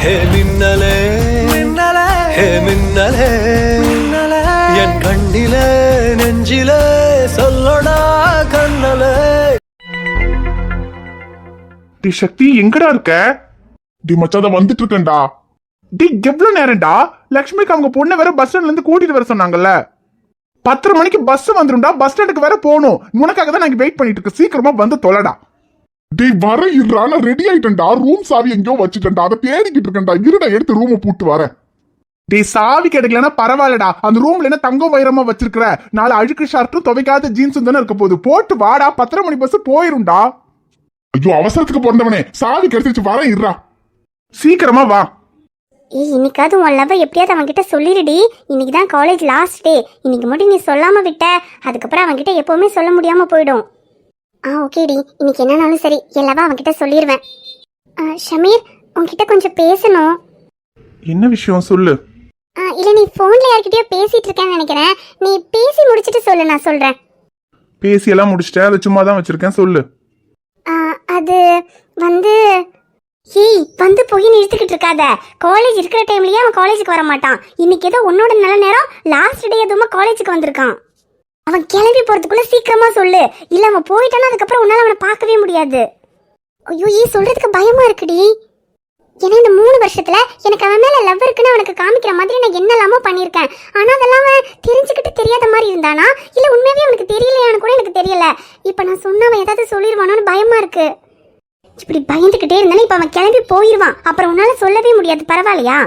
ஹே மின்னலே மின்னலே ஹே மின்னலே மின்னலே என் கண்ணிலே நெஞ்சிலே சொல்லடா கண்ணலே. டி சக்தி எங்கடா இருக்க? டி மச்சாத வந்துட்டு இருக்கேன்டா. டி எவ்வளவு நேரம்டா? லட்சுமிக்கு அவங்க பொண்ணை வேற பஸ் ஸ்டாண்ட்ல இருந்து கூட்டிட்டு வர சொன்னாங்கல்ல. 10:30 மணிக்கு பஸ் வந்துரும்டா. பஸ் ஸ்டாண்டுக்கு வேற போகணும். உனக்காக தான் நாங்க வெயிட் பண்ணிட்டு இருக்கோம். சீக்கிரமா வந்து தொலைடா. டி வர இருடா, நான் ரெடி ஆயிட்டேன்டா. ரூம் சாவி எங்கேயோ வச்சுட்டேன்டா, அதை தேடிக்கிட்டு இருக்கேன்டா. இருடா, எடுத்து ரூமை பூட்டு வரேன். டி சாவி கிடைக்கலன்னா பரவாயில்லடா. அந்த ரூம்ல என்ன தங்கம் வைரமா வச்சிருக்கிற? 4 அழுக்கு ஷர்ட்டும் துவைக்காத ஜீன்ஸும் தானே இருக்க போகுது. போட்டு வாடா. 10:30 மணி பஸ் போயிரும்டா. ஐயோ அவசரத்துக்கு பிறந்தவனே, சாவி கிடைச்சிச்சு, வரேன் இருடா. சீக்கிரமா வா. இன்னைக்காவது உன் லவ் எப்படியாவது அவன்கிட்ட சொல்லிடுடி. இன்னைக்கு தான் காலேஜ் லாஸ்ட் டே. இன்னைக்கு மட்டும் நீ சொல்லாம விட்ட, அதுக்கப்புறம் அவன்கிட்ட எப்பவுமே சொல்ல முடியாம போயிடும். ஓகேடி, இன்னைக்கு என்னன்னாலும் சரி எல்லாவா அவன்கிட்ட சொல்லிடுவேன். ஷமீர், உன்கிட்ட கொஞ்சம் பேசணும். என்ன விஷயம் சொல்லு. இல்ல, நீ போன்ல யார்கிட்டயோ பேசிட்டு இருக்கேன்னு நினைக்கிறேன். நீ பேசி முடிச்சிட்டு சொல்லு, நான் சொல்றேன். பேசி எல்லாம் முடிச்சிட்டேன். அதை சும்மா தான் வச்சிருக்கேன், சொல்லு. அது வந்து வந்து போய் நிறுத்திக்கிட்டு இருக்காத. காலேஜ் இருக்கிற டைம்லயே அவன் காலேஜுக்கு வர மாட்டான். இன்னைக்கு ஏதோ உன்னோட நல்ல நேரம், லாஸ்ட் டே எதுவும் காலேஜுக்கு வந்திருக்கான். அவன் கிளம்பி போறதுக்குள்ள சீக்கிரமா சொல்லு. இல்ல அவன் போயிட்டானா அதுக்கப்புறம் உன்னால அவனை பார்க்கவே முடியாது. ஐயோ சொல்றதுக்கு பயமா இருக்குடி. ஏன்னா இந்த 3 வருஷத்துல எனக்கு அவன் மேல லவ் இருக்குன்னு அவனுக்கு காமிக்கிற மாதிரி நான் என்னெல்லாமோ பண்ணியிருக்கேன். ஆனா அதெல்லாம் அவன் தெரிஞ்சுக்கிட்டு தெரியாத மாதிரி இருந்தானா, இல்ல உண்மையாவே அவனுக்கு தெரியலையான்னு கூட எனக்கு தெரியல. இப்ப நான் சொன்ன அவன் ஏதாவது சொல்லிடுவானோன்னு பயமா இருக்கு. இப்படி பயந்துகிட்டே இருந்தானே இப்ப அவன் கிளம்பி போயிடுவான். அப்புறம் உன்னால சொல்லவே முடியாது. பரவாயில்லையா?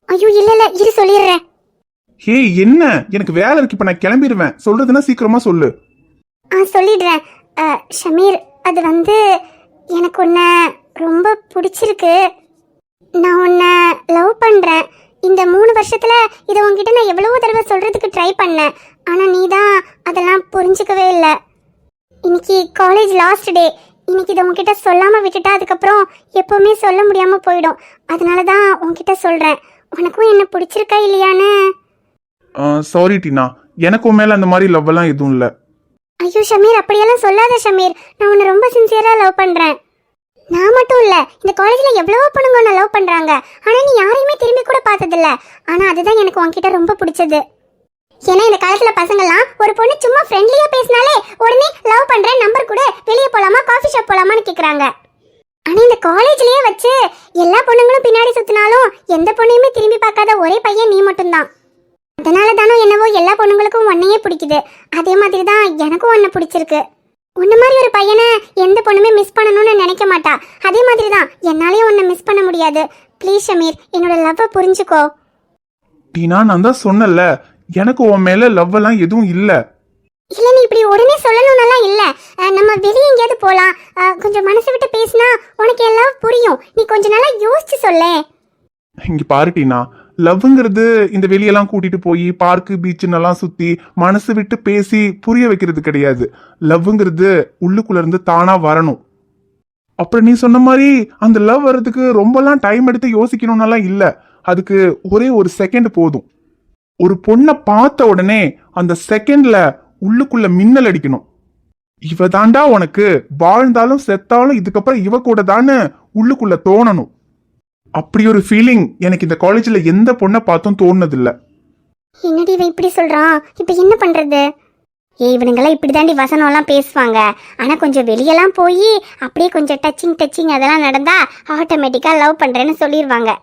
ஐயோ இல்ல இரு சொல்லிடுறேன். ஹே என்ன, எனக்கு வேலை இருக்கு. இப்ப நான் கிளம்பிடுவேன். சொல்றதுன்னா சீக்கிரமா சொல்லு. சொல்லிடுறேன். ஷமீர், அது வந்து எனக்கு உன்னை ரொம்ப பிடிச்சிருக்கு. நான் உன்னை லவ் பண்றேன். இந்த 3 வருஷத்துல இதை உன்கிட்ட நான் எவ்வளவோ தடவை சொல்றதுக்கு ட்ரை பண்ணேன். ஆனா நீ தான் அதெல்லாம் புரிஞ்சுக்கவே இல்லை. இன்னைக்கு காலேஜ் லாஸ்ட் டே. இன்னைக்கு இதை உன்கிட்ட சொல்லாம விட்டுட்டா அதுக்கப்புறம் எப்பவுமே சொல்ல முடியாம போயிடும். அதனாலதான் உன்கிட்ட சொல்றேன். உனக்கும் என்ன பிடிச்சிருக்கா இல்லையான்னு. சாரி டீனா, எனக்கும் மேல அந்த மாதிரி லவ் எல்லாம் எதுவும் இல்ல. ஐயோ ஷமீர், அப்படியெல்லாம் சொல்லாத ஷமீர். நான் உன்னை ரொம்ப சின்சியரா லவ் பண்றேன். நான் மட்டும் இல்ல, இந்த காலேஜ்ல எவ்வளவோ பொண்ணுங்க உன்னை லவ் பண்றாங்க. ஆனா நீ யாரையுமே திரும்பி கூட பார்த்ததில்ல. ஆனா அதுதான் எனக்கு உன்கிட்ட ரொம்ப பிடிச்சது. ஏன்னா இந்த காலத்துல பசங்கள்லாம் ஒரு பொண்ணு சும்மா ஃப்ரெண்ட்லியா பேசினாலே உடனே லவ் பண்றேன், நம்பர் கூட, வெளியே போலாமா, காஃபி ஷாப் போலாமான்னு கேக்குறாங்க. ஆனா இந்த காலேஜ்லயே வச்சு எல்லா பொண்ணுங்களும் பின்னாடி சுத்தினாலும் எந்த பொண்ணையுமே திரும்பி பார்க்காத ஒரே பையன் நீ மட்டும்தான். அதனால தானோ என்னவோ எல்லா பொண்ணுங்களுக்கும் உன்னையே பிடிக்குது. அதே மாதிரி தான் எனக்கும் உன்னை பிடிச்சிருக்கு. உன்ன மாதிரி ஒரு பையனை எந்த பொண்ணுமே மிஸ் பண்ணணும்னு நினைக்க மாட்டா. அதே மாதிரி தான் என்னாலேயும் உன்னை மிஸ் பண்ண முடியாது. ப்ளீஸ் ஷமீர், என்னோட லவ்வை புரிஞ்சுக்கோ. டீனா, நான் தான் சொன்னல, எனக்கு உன் மேல லவ் எல்லாம் எதுவும் இல்ல. இல்ல நீ இப்படி உடனே சொல்லணும்னாலாம் இல்ல. நம்ம வெளியே எங்கேயாவது போலாம். கொஞ்சம் மனசு விட்டு பேசினா உனக்கு எல்லாம் புரியும். நீ கொஞ்ச நாளா யோசிச்சு சொல்லே. இங்க பாரு டீனா, லவ்ங்கிறது இந்த வெளியெல்லாம் கூட்டிட்டு போய் பார்க்கு பீச்சுன்னு எல்லாம் சுத்தி மனசு விட்டு பேசி புரிய வைக்கிறது கிடையாது. லவ்ங்கிறது உள்ளுக்குள்ள இருந்து தானா வரணும். அப்புறம் நீ சொன்ன மாதிரி அந்த லவ் வர்றதுக்கு ரொம்பலாம் டைம் எடுத்து யோசிக்கணும்னாலாம் இல்ல. அதுக்கு ஒரே ஒரு செகண்ட் போதும். ஒரு பொண்ணை பார்த்த உடனே அந்த செகண்ட்ல உள்ளுக்குள்ள மின்னல் அடிக்கணும். இவ தாண்டா உனக்கு, வாழ்ந்தாலும் செத்தாலும் இதுக்கப்புறம் இவ கூட தான்னு உள்ளுக்குள்ள தோணணும். அப்படி ஒரு ஃபீலிங் எனக்கு இந்த காலேஜ்ல எந்த பொண்ணை பார்த்தும் தோணுனதில்ல. என்னடி இவன் இப்படி சொல்றான்? இப்ப என்ன பண்றது? இவனுங்கெல்லாம் இப்படி தாண்டி வசனம் எல்லாம் பேசுவாங்க. ஆனா கொஞ்சம் வெளியெல்லாம் போய் அப்படியே கொஞ்சம் டச்சிங் அதெல்லாம் நடந்தா ஆட்டோமேட்டிக்கா லவ் பண்றேன்னு சொல்லிடுவாங்க.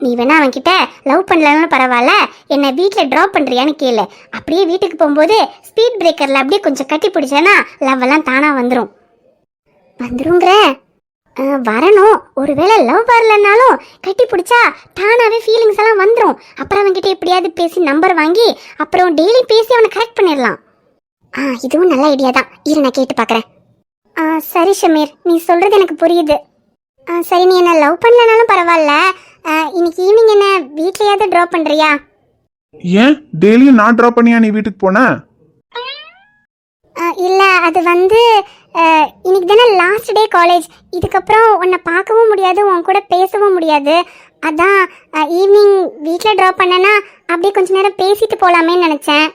நீ வேணா அவன்கிட்ட லவ் பண்ணலன்னு பரவாயில்ல, என்னை வீட்டில் ட்ராப் பண்றியான்னு கேளு. அப்படியே வீட்டுக்கு போகும்போது ஸ்பீட் பிரேக்கர்ல அப்படியே கொஞ்சம் கட்டி பிடிச்சேன்னா லவ் எல்லாம் தானா வந்துருங்கிற வரணும். ஒருவேளை லவ் வரலன்னாலும் கட்டி பிடிச்சா தானாவே ஃபீலிங்ஸ் எல்லாம் வந்துடும். அப்புறம் அவன்கிட்ட எப்படியாவது பேசி நம்பர் வாங்கி அப்புறம் டெய்லி பேசி அவனை கரெக்ட் பண்ணிடலாம். இதுவும் நல்ல ஐடியா தான். இரு நான் கேட்டு பார்க்குறேன். சரி ஷமீர், நீ சொல்றது எனக்கு புரியுது. சரி, நீ என்ன லவ் பண்ணலனாலும் பரவாயில்ல, இன்னைக்கு ஈவினிங் என்ன வீட்லயாவது ட்ராப் பண்றியா? ஏன் டெய்லியும் நான் ட்ராப் பண்ணியா நீ வீட்டுக்கு போன? இல்ல, அது வந்து இன்னைக்கு தானே லாஸ்ட் டே காலேஜ். இதுக்கப்புறம் உன்னை பார்க்கவும் முடியாது, உன் கூட பேசவும் முடியாது. அதான் ஈவினிங் வீட்டில் ட்ராப் பண்ணனா அப்படியே கொஞ்ச நேரம் பேசிட்டு போலாமேன்னு நினைச்சேன்.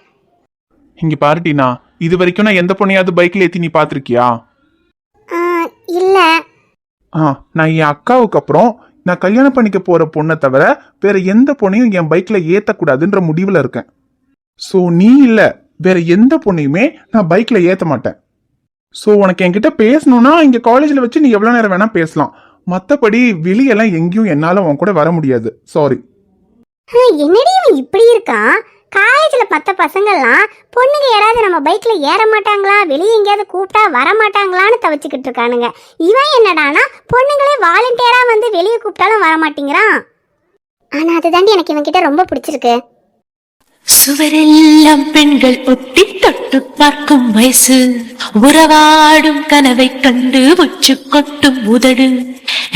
இங்க பாருட்டினா, இது வரைக்கும் நான் எந்த பொண்ணையாவது பைக்ல ஏத்தி நீ பாத்திருக்கியா? இல்ல. நான் என் அக்காவுக்கு அப்புறம் நான் கல்யாணம் பண்ணிக்க போற பொண்ணை தவிர வேற எந்த பொண்ணையும் என் பைக்ல ஏத்தக்கூடாதுன்ற முடிவுல இருக்கேன். சோ நீ இல்ல, வேற எந்த பொண்ணையுமே நான் பைக்ல ஏத்த மாட்டேன். சோ உனக்கு என்கிட்ட பேசணும்னா இங்க காலேஜ்ல வச்சு நீ எவ்வளவு நேரம் வேணா பேசலாம். மத்தபடி வெளியெல்லாம் எங்கேயும் என்னால உன் கூட வர முடியாது. சாரி. என்னடி இவன் இப்படி இருக்கான்? காலேஜ்ல மற்ற பசங்கள்லாம் பொண்ணுங்க யாராவது நம்ம பைக்ல ஏற மாட்டாங்களா, வெளியே எங்கேயாவது கூப்பிட்டா வர மாட்டாங்களான்னு தவிச்சுக்கிட்டு இருக்கானுங்க. இவன் என்னடானா பொண்ணுங்களே வாலண்டியரா வந்து வெளியே கூப்பிட்டாலும் வர மாட்டேங்கிறான். ஆனா அதுதாண்டி எனக்கு இவன் கிட்ட ரொம்ப பிடிச்சிருக்கு. சுவரெல்லாம் பெண்கள் ஒட்டி தொட்டு பார்க்கும் வயசு, உறவாடும் கனவை கண்டு உச்சு கொட்டும் உதடு,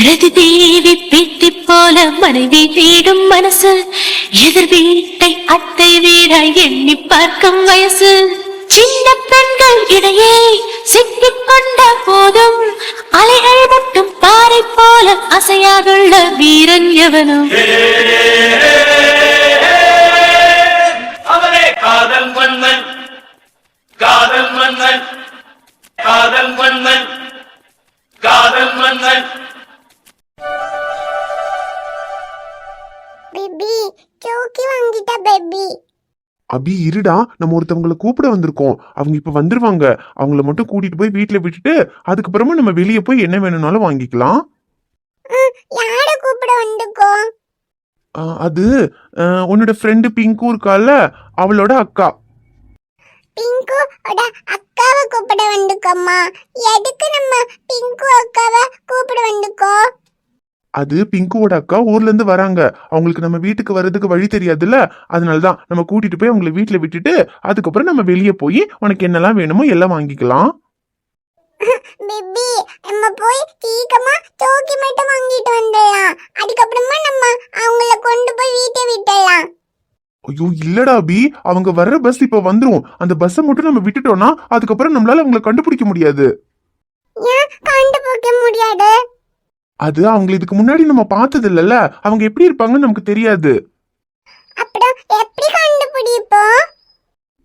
ரதி தேவி பேட்டி போல மனைவி தேடும் மனசு, எதிர் வீட்டை அத்தை வீடாய் எண்ணி பார்க்கும் வயசு, சின்ன பெண்கள் இடையே சிக்கிக் கொண்ட போதும் அலைகள் மட்டும் பாறை போல அசையாதுள்ள வீரன் எவனும். காதல் மன்னன், காதல் மன்னன், காதல் மன்னன், காதல் மன்னன். பேபி சோக்கி வாங்கிட்டா பேபி. அபி இருடா, நம்ம ஒருத்தவங்களை கூப்பிட வந்திருக்கோம். அவங்க இப்ப வந்துருவாங்க. அவங்கள மட்டும் கூட்டிட்டு போய் வீட்டுல விட்டுட்டு அதுக்கப்புறமா நம்ம வெளியே போய் என்ன வேணும்னாலும் வாங்கிக்கலாம். யார கூப்பிட வந்திருக்கோ? அது உன்னோட ஃப்ரெண்டு பிங்கு இருக்கால, அவளோட அக்கா. பிங்கு ஓட அக்காவை கூப்பிட வந்திருக்கோம்மா. எதுக்கு நம்ம பிங்கு அக்காவை கூப்பிட வந்திருக்கோ? அது பிங்குவோட அக்கா ஊர்ல இருந்து வராங்க. அவங்களுக்கு நம்ம வீட்டுக்கு வர்றதுக்கு வழி தெரியாதுல்ல, அதனாலதான் நம்ம கூட்டிட்டு போய் அவங்களை வீட்டுல விட்டுட்டு அதுக்கப்புறம் நம்ம வெளியே போய் உனக்கு என்னெல்லாம் வேணுமோ எல்லாம் வாங்கிக்கலாம். பேபி நம்ம போய் சீக்கிரமா சோக்கி மட்டும் வாங்கிட்டு வந்துடலாம். அதுக்கப்புறமா நம்ம அவங்கள கொண்டு போய் வீட்டை விட்டுடலாம். ஐயோ இல்லடா அபி, அவங்க வர்ற பஸ் இப்ப வந்துரும். அந்த பஸ்ஸை மட்டும் நம்ம விட்டுட்டோம்னா அதுக்கப்புறம் நம்மளால அவங்களை கண்டுபிடிக்க முடியாது. ஏன் கண்டுபிடிக்க முடியாது? அது அவங்களை இதுக்கு முன்னாடி நம்ம பார்த்தது இல்லல்ல, அவங்க எப்படி இருப்பாங்கன்னு நமக்கு தெரியாது. அப்புறம் எப்படி கண்டுபிடிப்போம்?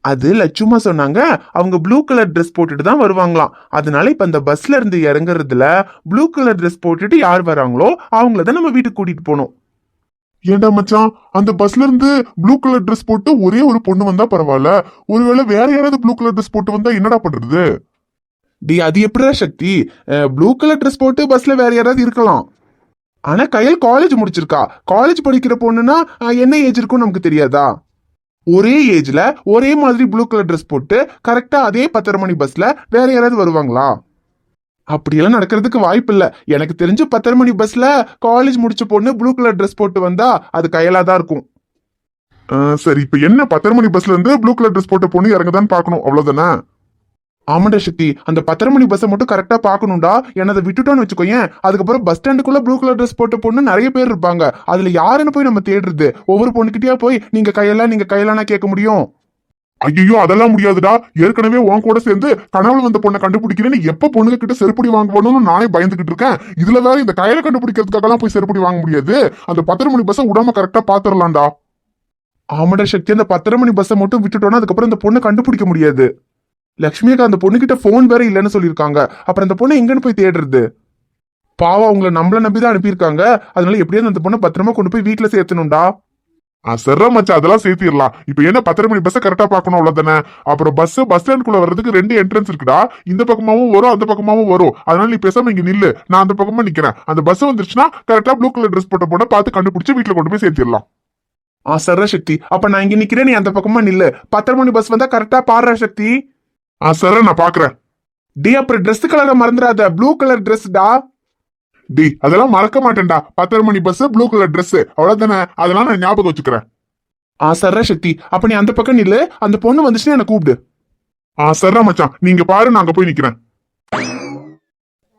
அது லட்சுமா சொன்னாங்க, அவங்க ப்ளூ கலர் ட்ரெஸ் போட்டுட்டு தான் வருவாங்களாம். அதனால இப்ப அந்த பஸ்ல இருந்து இறங்குறதுல ப்ளூ கலர் ட்ரெஸ் போட்டுட்டு யார் வராங்களோ அவங்கள தான் நம்ம வீட்டுக்கு கூட்டிட்டு போனோம். ஏண்டா மச்சான், அந்த பஸ்ல இருந்து ப்ளூ கலர் ட்ரெஸ் போட்டு ஒரே ஒரு பொண்ணு வந்தா பரவாயில்ல, ஒருவேளை வேற யாராவது ப்ளூ கலர் ட்ரெஸ் போட்டு வந்தா என்னடா பண்றது? டி அது எப்படிடா சக்தி? ப்ளூ கலர் ட்ரெஸ் போட்டு பஸ்ல வேற யாராவது இருக்கலாம். ஆனா கையல் காலேஜ் முடிச்சிருக்கா. காலேஜ் படிக்கிற பொண்ணுன்னா என்ன ஏஜ் இருக்கும்னு நமக்கு தெரியாதா? ஒரே ஏஜ்ல ஒரே மாதிரி ப்ளூ கலர் ட்ரெஸ் போட்டு கரெக்டா அதே 10:30 மணி பஸ்ல வேற யாராவது வருவாங்களா? அப்படியெல்லாம் நடக்கிறதுக்கு வாய்ப்பு இல்ல. எனக்கு தெரிஞ்சு 10:30 மணி பஸ்ல காலேஜ் முடிச்ச பொண்ணு ப்ளூ கலர் ட்ரெஸ் போட்டு வந்தா அது கையலா தான் இருக்கும். சரி, இப்ப என்ன 10:30 மணி பஸ்ல இருந்து ப்ளூ கலர் ட்ரெஸ் போட்ட பொண்ணு இறங்கதான் பாக்கணும், அவ்வளவுதானே? ஆமாண்டா சக்தி, அந்த 10:30 மணி பஸ்ஸை மட்டும் கரெக்டா பாக்கணும்டா. என்ன அதை விட்டுட்டோன்னு வச்சுக்கோயேன், அதுக்கப்புறம் பஸ் ஸ்டாண்டுக்குள்ள ப்ளூ கலர் ட்ரெஸ் போட்ட பொண்ணு நிறைய பேர் இருப்பாங்க. அதுல யாருன்னு போய் நம்ம தேடுறது? ஒவ்வொரு பொண்ணுகிட்டயா போய் நீங்க கையெல்லாம் கேட்க முடியும்? ஐயோ அதெல்லாம் முடியாதுடா. ஏற்கனவே உன் கூட சேர்ந்து கனவுல வந்த பொண்ணை கண்டுபிடிக்கிறேன்னு எப்ப பொண்ணுங்க கிட்ட செருப்படி வாங்குவோம்னு நானே பயந்துகிட்டு இருக்கேன். இதுல வேற இந்த கையில கண்டுபிடிக்கிறதுக்காகலாம் போய் செருப்படி வாங்க முடியாது. அந்த 10:30 மணி பஸ்ஸை விடாம கரெக்டா பாத்துரலாம்டா. ஆமாண்டா சக்தி, அந்த 10:30 மணி பஸ்ஸை மட்டும் விட்டுட்டோம்னா அதுக்கப்புறம் அந்த பொண்ணை கண்டுபிடிக்க முடியாது. லட்சுமி அக்கா அந்த பொண்ணு கிட்ட போன் வேற இல்லைன்னு சொல்லியிருக்காங்க. அப்புறம் அந்த பொண்ணை எங்கன்னு போய் தேடுறது? பாவம், அவங்கள நம்மள நம்பிதான் அனுப்பியிருக்காங்க. அதனால எப்படியாவது அந்த பொண்ணை பத்திரமா கொண்டு போய் வீட்டுல சேர்த்தணும்டா. சர்ரா மச்சா, அதெல்லாம் சேர்த்திடலாம். இப்ப என்ன 10:30 மணி பஸ்ஸை கரெக்டா பாக்கணும், அவ்வளவுதானே? அப்புறம் பஸ் ஸ்டாண்டுக்குள்ள வர்றதுக்கு 2 என்ட்ரன்ஸ் இருக்குடா. இந்த பக்கமாவும் வரும், அந்த பக்கமாவும் வரும். அதனால நீ பேசாம இங்க நில்லு, நான் அந்த பக்கமா நிக்கிறேன். அந்த பஸ் வந்துருச்சுன்னா கரெக்டா ப்ளூ கலர் ட்ரெஸ் போட்ட பொண்ணை பார்த்து கண்டுபிடிச்சு வீட்டுல கொண்டு போய் சேர்த்திடலாம். சர்ரா சக்தி, அப்ப நான் இங்க நிக்கிறேன், நீ அந்த பக்கமா நில்லு. 10:30 மணி பஸ் வந்தா கரெக்டா பாடுறா சக்தி. சர்ரா, நான் பாக்குறேன். டி அப்புறம் ட்ரெஸ் கலரை மறந்துடாத, ப்ளூ கலர் ட்ரெஸ் டா. டி அதெல்லாம் மறக்க மாட்டேன்டா. 10:30 மணி பஸ் ப்ளூ கலர் ட்ரெஸ், அவ்வளவுதானே? அதெல்லாம் நான் ஞாபகம் வச்சுக்கிறேன். சர்ரா சக்தி, அப்ப நீ அந்த பக்கம் நில்லு. அந்த பொண்ணு வந்துச்சுன்னா என்ன கூப்பிடு. சர்ரா மச்சான், நீங்க பாரு, நான் அங்க போய் நிக்கிறேன்.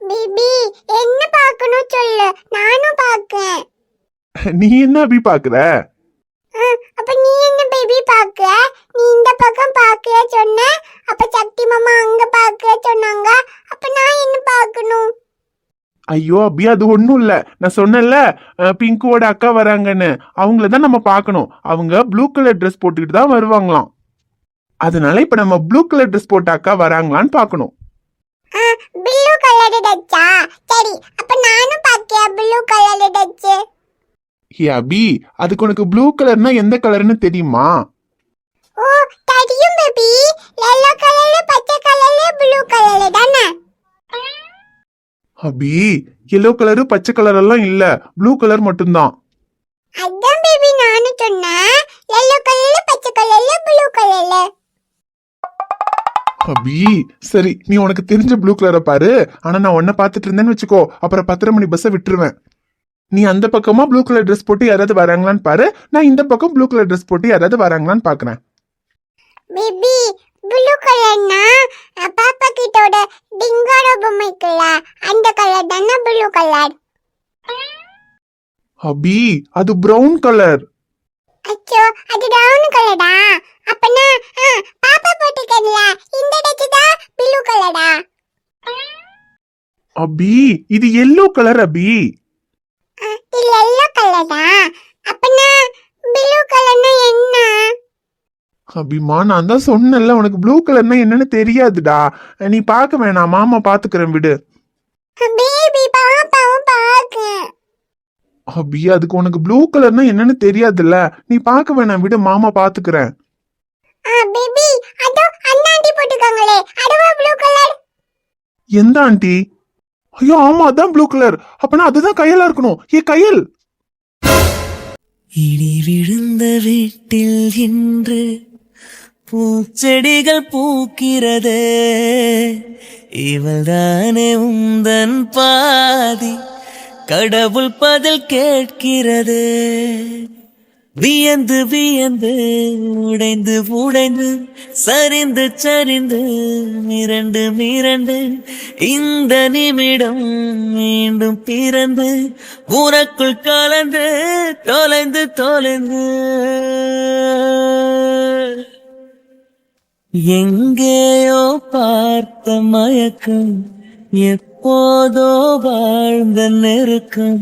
பேபி என்ன பார்க்கணும் சொல்லு, நானும் பார்க்கேன். நீ என்ன அபி பாக்குற? அப்ப நீ என்ன பேபி பாக்க? நீ இந்த பக்கம் பாக்க சொன்ன, அப்ப சக்தி மாமா அங்க பாக்க சொன்னாங்க. அப்ப நான் என்ன பார்க்கணும்? ஐயோ அபி, அது ஒண்ணும் இல்ல. நான் சொன்னேன்ல பிங்குவோட அக்கா வராங்கன்னு, அவங்கள தான் நம்ம பார்க்கணும். அவங்க ப்ளூ கலர் ட்ரெஸ் போட்டுக்கிட்டு தான் வருவாங்களாம். அதனால இப்ப நம்ம ப்ளூ கலர் ட்ரெஸ் போட்ட அக்கா வராங்களான்னு பார்க்கணும். ப்ளூ கலர் டச்சா? சரி, அப்ப நானும் பாக்க ப்ளூ கலர் டச். ஏ அபி, அதுக்கு உனக்கு ப்ளூ கலர்னா எந்த கலர்னு தெரியுமா? ஓ தெரியும் பேபி. yellow கலர்ல பச்சை கலர்ல ப்ளூ கலர்ல தானே? அபி, எல்லோ கலரு பச்சை கலர் எல்லாம் இல்ல, ப்ளூ கலர் மட்டும்தான். அதான் பேபி நானும் சொன்னேன். yellow கலர்ல பச்சை கலர்ல ப்ளூ கலர்ல. அபி சரி, நீ உனக்கு தெரிஞ்ச ப்ளூ கலரை பாரு. ஆனா நான் உன்ன பாத்துட்டு இருந்தேன்னு வச்சுக்கோ, அப்புறம் 10:30 மணி பஸ்ஸை விட்டுருவேன். நீ அந்த பக்கமா ப்ளூ கலர் ட்ரெஸ் போட்டு யாராவது வராங்களான்னு பாரு, நான் இந்த பக்கம் ப்ளூ கலர் ட்ரெஸ் போட்டு யாராவது வராங்களான்னு பாக்குறேன். பேபி ப்ளூ கலர்னா பாப்பா கிட்டோட டிங்காரோ பொம்மைக்குல அந்த கலர் தானே ப்ளூ கலர். அபி அது பிரவுன் கலர். அச்சோ அது பிரவுன் கலரா? அப்பனா பாப்பா போட்டுக்கல இந்த ட்ரெஸ் தான் ப்ளூ கலரா? அபி இது எல்லோ கலர். அபி இது yellow கலரா? அப்பனா ப்ளூ கலர்னா என்ன? அபிமா, நான் தான் சொன்னேன்ல உனக்கு ப்ளூ கலர்னா என்னன்னு தெரியாதுடா. நீ பார்க்க வேணாம், மாமா பாத்துக்கிறேன் விடு. பேபி பாப்பாவும் பாக்கு. அபி அதுக்கு உனக்கு ப்ளூ கலர்னா என்னன்னு தெரியாதுல்ல, நீ பார்க்க வேணாம் விடு, மாமா பாத்துக்கிறேன். பேபி அதோ அந்த ஆண்டி போட்டுக்காங்களே அதுவா ப்ளூ கலர்? எந்த ஆண்டி? ஐயோ ஆமா, அதான் ப்ளூ கலர். அப்பனா அதுதான் கையலா இருக்கணும். ஏ கையல். இடி விழுந்த வீட்டில் இன்று பூச்செடிகள் பூக்கிறது, இவள்தானே உந்தன் பாதி, கடவுள் பதில் கேட்கிறது. வியந்து வியந்து உடைந்து உடைந்து சரிந்து சரிந்து மிரண்டு மிரண்டு இந்த நிமிடம் மீண்டும் பிறந்து உனக்குள் கலந்து தொலைந்து தொலைந்து எங்கேயோ பார்த்த மயக்கம், எப்போதோ வாழ்ந்த நெருக்கம்,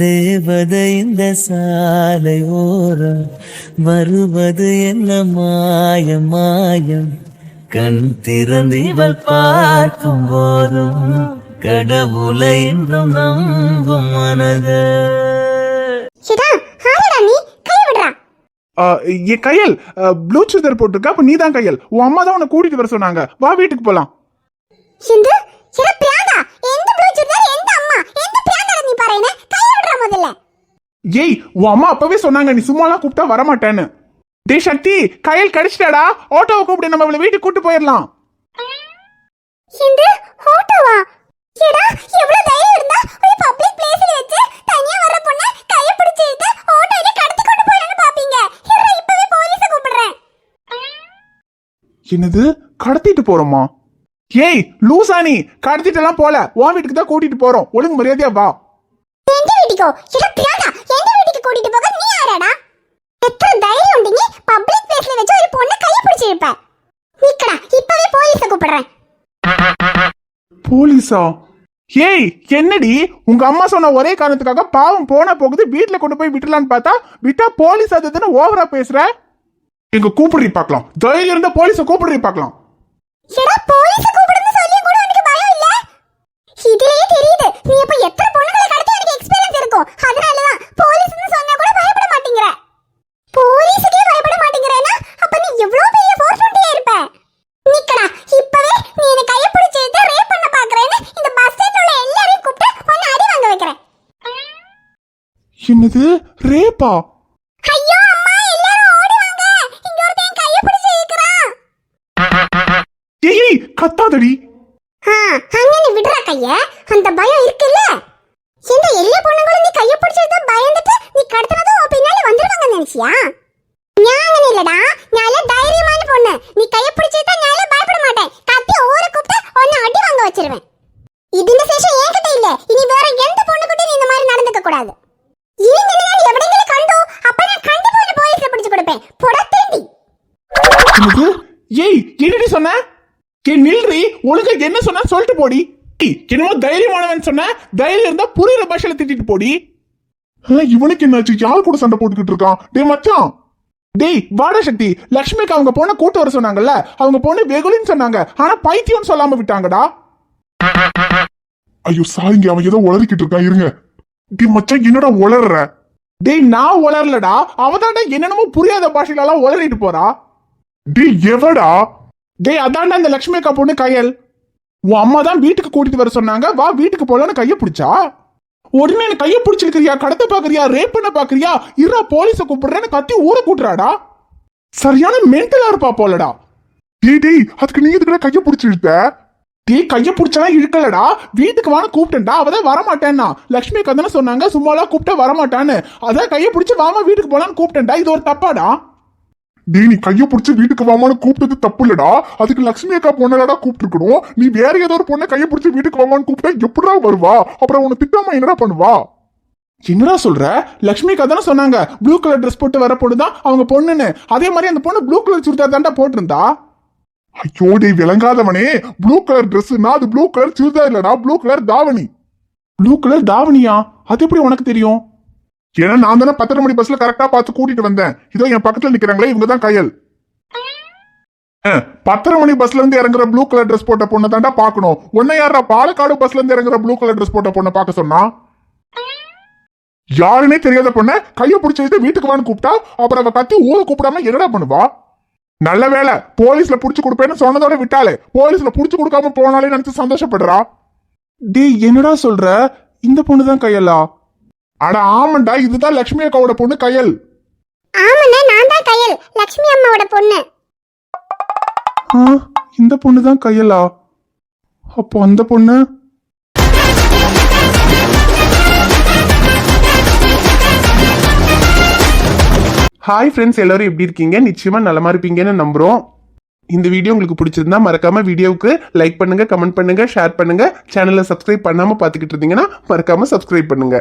தேவதை இந்த சாலை ஓரம் வருவது என்ன மாயம் மாயம், கண் திறந்து இவள் பார்க்கும் போதும் கடவுளை என்றும் நம்பும் மனது. சிதா ஹாரடா நீ கை விடுறா. ஏ கையல், ப்ளூ சுடிதார் போட்டிருக்க, அப்ப நீ தான் கையல். உன் அம்மா தான் உன்னை கூட்டிட்டு வர சொன்னாங்க, வா வீட்டுக்கு போலாம். சிந்து சில பிராண்டா எந்த ப்ளூ சுடிதார் எந்த அம்மா எந்த பிராண்டா நீ பாருங்க கை விடுறா முதல்ல. ஏய், உன் அம்மா அப்பவே சொன்னாங்க நீ சும்மாலாம் கூப்பிட்டா வரமாட்டேன்னு. டே சக்தி, கையல் கடிச்சிட்டாடா, ஆட்டோவை கூப்பிட்டு நம்ம அவளை வீட்டுக்கு கூட்டு போயிடலாம். சிந்து ஆட்டோவா? ஏடா எவ்வளவு தைரியம் இருந்தா ஒரு பப்ளிக் பிளேஸ்ல வச்சு தனியா வர பொண்ண கைய பிடிச்சு இழுத்து ஆட்டோல கடத்தி கொண்டு போறேன்னு பாப்பீங்க. இப்பவே போலீஸை கூப்பிடுறேன். என்னது, கடத்திட்டு போறோமா? ஏய் லூசானி, கடத்திட்டு எல்லாம் போல, உன் வீட்டுக்கு தான் கூட்டிட்டு போறோம், ஒழுங்கு மரியாதையா வா. எந்த வீட்டுக்கோ? சில பிராண்டா எந்த வீட்டுக்கு கூட்டிட்டு போக நீ யாரடா? எத்தனை தைரியம் உண்டு நீ பப்ளிக் பிளேஸ்ல வச்சு ஒரு பொண்ண கைய பிடிச்சு இழுப்ப? நிக்கடா, இப்பவே போலீஸை கூப்பிடுறேன். போலீஸா? ஏய் என்னடி, உங்க அம்மா சொன்ன ஒரே காரணத்துக்காக பாவம் போன போகுது வீட்டுல கொண்டு போய் விட்டுலான்னு பார்த்தா விட்டா போலீஸ் அதுன்னு ஓவரா பேசுற. எங்க கூப்பிடுறீ பார்க்கலாம், தைரியம் இருந்தா போலீஸ கூப்பிடுறீ பார்க்கலாம். ஏடா போலீஸை கூப்பிடுன்னு சொல்லி கூட உனக்கு பயம் இல்ல? இதுலயே தெரியுது நீ அப்ப எத்தனை பொண்ணுகளை கடத்தி எனக்கு எக்ஸ்பீரியன்ஸ் இருக்கும். அதனாலதான் போலீஸ்னு சொன்னா கூட பயப்பட மாட்டேங்கிற. போலீஸுக்கே பயப்பட மாட்டேங்கிறேன்னா அப்ப நீ எவ்வளவு பெரிய ஃபோர்ஸ்ஃபுல்லியா இருப்ப. நிக்கடா, இப்பவே நீ என்ன கைய பிடிச்சு இழுத்து ரேப் பண்ண பாக்குறேன்னு இந்த பஸ் ஸ்டாண்ட்ல உள்ள எல்லாரையும் கூப்பிட்டு உன்னை அடி வாங்க வைக்கிறேன். என்னது, ரேப்பா? ஐயோ அம்மா, எல்லாரும் ஓடி வாங்க, இங்க ஒருத்தன் கைய பிடிச்சு இழுக்குறான். ஏய் கத்தாதடி. அங்க நீ விடுற கைய, அந்த பயம் இருக்குல்ல. இந்த எல்லா பொண்ணுங்களும் நீ கைய பிடிச்சிட்டு பயந்துட்டு நீ கடத்துனதும் உன் பின்னாடி வந்துருவாங்க நினைச்சியா? ஞானம் இல்லடா, நான் தைரியமான பொண்ணு. நீ கைய பிடிச்சிட்டா நான் பயப்பட மாட்டேன். கத்தி ஊரை கூப்பிட்டு உன்னை அடி வாங்க வச்சிருவேன். இதுல சேஷம் என்கிட்ட இல்ல. இனி வேற எந்த பொண்ணு கிட்ட நீ இந்த மாதிரி நடந்துக்க கூடாது. இனி நான் எவடங்களை கண்டோ அப்ப நான் கண்டிப்பா உன்னை போலீஸ்ல பிடிச்சு கொடுப்பேன். போடா திரும்பி. என்னது? ஏய் என்னடி சொன்ன? நில்றி, ஒழுங்கா என்ன சொன்னா சொல்லிட்டு போடி. என்னமோ தைரியமானவன் சொன்ன, தைரியம் இருந்தா புரியுற பாஷையில திட்டிட்டு போடி. இவனுக்கு என்னாச்சு, யார் கூட சண்டை போட்டுக்கிட்டு இருக்கான்? டேய் மச்சான், டேய் வாடா சக்தி, லட்சுமிக்கு அவங்க பொண்ணை கூட்டு வர சொன்னாங்கல்ல, அவங்க பொண்ணு வெகுலின்னு சொன்னாங்க, ஆனா பைத்தியம்னு சொல்லாம விட்டாங்கடா. ஐயோ சாரிங்க, அவன் ஏதோ உளறிக்கிட்டு இருக்கான், இருங்க. டேய் மச்சான், என்னடா உளற? டேய் நான் உளரலடா, அவதான்டா என்னென்னமோ புரியாத பாஷையில எல்லாம் உளறிட்டு போறா. டேய் எவடா? டேய் அதான்டா இந்த லட்சுமி அக்கா பொண்ணு கயல். உன் அம்மா தான் வீட்டுக்கு கூட்டிட்டு வர சொன்னாங்க, வா வீட்டுக்கு போலான்னு கைய பிடிச்சா. உடனே எனக்கு கைய பிடிச்சிருக்கிறியா, கடத்த பாக்குறியா, ரேப் பண்ண பாக்குறியா, இருடா போலீஸ கூப்பிடுறேன்னு கத்தி ஊரை கூட்டுறாடா. சரியான மென்டலா இருப்பா போலடா. டேய் அதுக்கு நீ எதுக்குடா கைய பிடிச்சி இழுத்த? டேய் கைய பிடிச்சா இழுக்கலடா, வீட்டுக்கு வான்னு கூப்பிட்டேன்டா, அவதான் வரமாட்டேன்னா. லட்சுமி அக்கா தானே சொன்னாங்க சும்மாலாம் கூப்பிட்டா வரமாட்டான்னு, அதான் கைய பிடிச்சி வாமா வீட்டுக்கு போலான்னு கூப்பிட்டேன்டா. இது ஒரு தப்பாடா? டேய் நீ கைய பிடிச்சி வீட்டுக்கு வாமான்னு கூப்பிட்டது தப்பு இல்லடா, அதுக்கு லட்சுமி அக்கா பொண்ணலடா கூப்பிட்டு இருக்கணும். நீ வேற ஏதோ ஒரு பொண்ணை கைய பிடிச்சி வீட்டுக்கு வாமான்னு கூப்பிட்டா எப்படிடா வருவா? அப்புறம் உன்னை திட்டாம என்னடா பண்ணுவா? என்னடா சொல்ற? லட்சுமி அக்கா தானே சொன்னாங்க ப்ளூ கலர் ட்ரெஸ் போட்டு வர பொண்ணுதான் அவங்க பொண்ணுன்னு. அதே மாதிரி அந்த பொண்ணு ப்ளூ கலர் சுடிதார் தான்டா போட்டிருந்தா. ஐயோ டேய் விளங்காதவனே, ப்ளூ கலர் ட்ரெஸ்னா அது ப்ளூ கலர் சுடிதார் இல்லடா, ப்ளூ கலர் தாவணி. ப்ளூ கலர் தாவணியா? அது எப்படி உனக்கு தெரியும்? ஏன்னா நான் தானே 10:30 மணி பஸ்ல கரெக்டா பார்த்து கூட்டிட்டு வந்தேன். இதோ என் பக்கத்துல நிக்கிறாங்களே இவங்க தான் கயல். 10:30 மணி பஸ்ல இருந்து இறங்குற ப்ளூ கலர் ட்ரெஸ் போட்ட பொண்ணை தாண்டா பாக்கணும். உன்னை யாரா பாலக்காடு பஸ்ல இருந்து இறங்குற ப்ளூ கலர் ட்ரெஸ் போட்ட பொண்ணை பார்க்க சொன்னா? யாருன்னே தெரியாத பொண்ணை கைய பிடிச்சது வீட்டுக்கு வான்னு கூப்பிட்டா அப்புறம் அவ கத்தி ஊரை கூப்பிடாம என்னடா பண்ணுவா? நல்ல வேலை போலீஸ்ல புடிச்சு கொடுப்பேன்னு சொன்னதோட விட்டாலே, போலீஸ்ல புடிச்சு கொடுக்காம போனாலே நினைச்சு சந்தோஷப்படுறா. டேய் என்னடா சொல்ற? இந்த பொண்ணுதான் கையலா? அட ஆமாண்டா, இதுதான் லட்சுமி அக்காவோட பொண்ணு கயல். ஆமாண்ணே, நான் தான் கயல், லக்ஷ்மி அம்மாவோட பொண்ணு. இந்த பொண்ணுதான் கையலா? அப்போ அந்த பொண்ணு? ஹாய் ஃப்ரெண்ட்ஸ், எல்லாரும் எப்படி இருக்கீங்க? நிச்சயமா நலமா இருப்பீங்கன்னு நம்புறோம். இந்த வீடியோ உங்களுக்கு பிடிச்சிருந்தா மறக்காம வீடியோவுக்கு லைக் பண்ணுங்க, கமெண்ட் பண்ணுங்க, ஷேர் பண்ணுங்க. சேனலை சப்ஸ்கிரைப் பண்ணாம பாத்துக்கிட்டு இருந்தீங்கன்னா மறக்காம சப்ஸ்கிரைப் பண்ணுங்க.